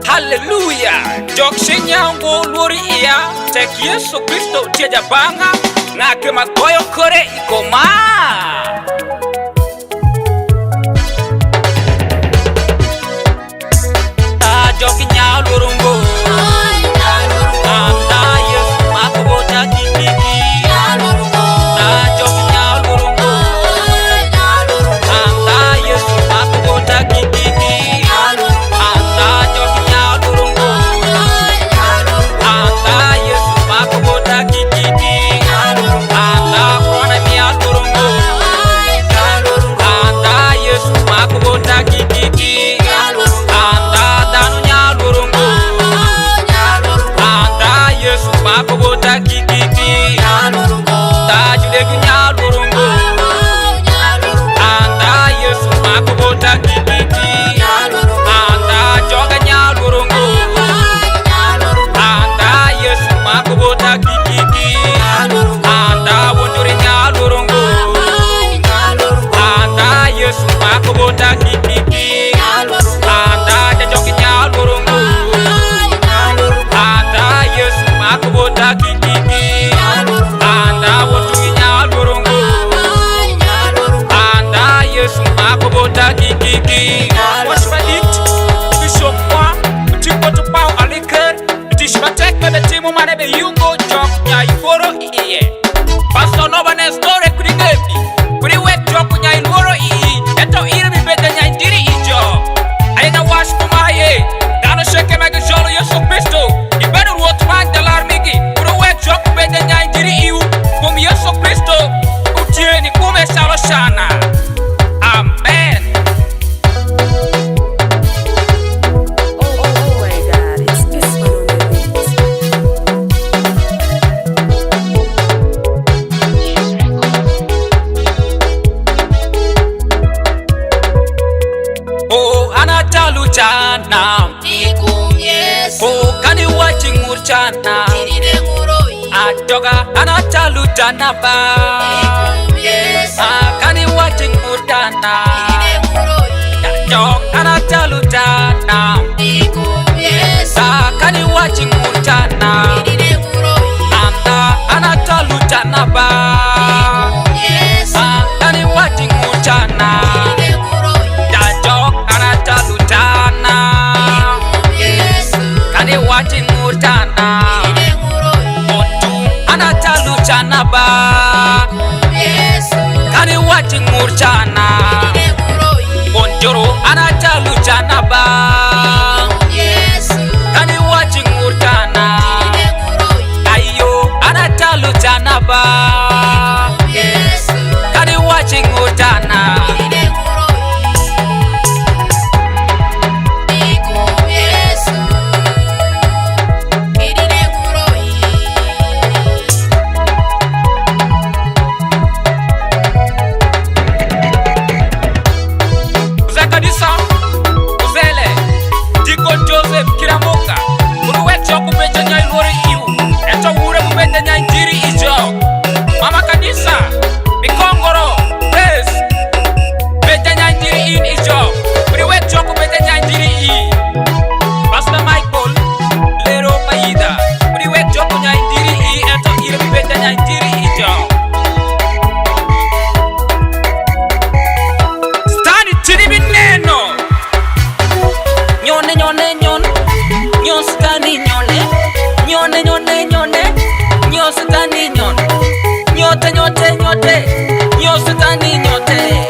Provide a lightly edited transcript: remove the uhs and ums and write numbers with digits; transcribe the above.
Hallelujah. Jok senyango lori iya tek Yesu Kristo tiaja banga ngake magoyo kore ikoma. Ta jok nyalurungo anda Yesu makobota kikiki. Ta jok nyalurungo anda Yesu makobota kikiki. Anda jok nyalurungo anda Yesu makobota kikiki. Anda kona nyalurungo anda Yesu makobota kikiki. Anda danu nyalurungo anda Yesu makobota kikiki. Ta judegu nyalurungo anda Yesu makobota kikiki. Anda joga nyalurungo anda Yesu makobota kikiki. Anda wonduri nyalurungo anda Yesu makobota kikiki. Anda jajogi nyalurungo anda Yesu makobota kikiki. Anda wonduri nyalurungo anda Yesu makobota kikiki. Waspadit bishop kwa tipo to pau aliker tishmatek bebe timu mane be yungo jok nyai foro iye pastor no bane store kudigebi kudi wet jok nyai foro ii eto irbi bete nyai diri ijo aina wash kumaye dano sheke mega jolo Yesu Kristo ibenu ruot mag dalar migi kudi wet jok bete nyai diri iu kum Yesu Kristo utieni kume salo shana. Amen. Oh my God, it's this one on the beat. Oh, anatalu chana. Oh, kani watching murchana. Adoga anatalu chana ba. Kani watching murchana. Jok anatalu chana. Kani watching murchana. Anda anatalu chana ba. Kani watching murchana. Jok anatalu chana. Kani watching murchana. Otu anatalu chana ba. Kani watching murchana. Bonjoro anatalu chana ba. Kani watching murchana. Ayo anatalu chana ba. Kani watching murchana. Uzakadisa Uzele Dikon Joseph Kiramoka Uruwet Joko Beja Nyai Lori Iu Eto Ure Mbete Nyai Diri Ijo Mama Kadisa Mikongoro Yes Bete Nyai Diri In Ijo Uruwet Joko Bete Nyai Diri I Pastor Michael Lero Paida Uruwet Joko Nyai Diri I Eto Ire Bete Nyai Diri Ijo Stani chini bineno Nyone nyone nyone Nyostani nyone Nyone nyone nyone Nyostani nyone Nyote nyote nyote Nyostani nyote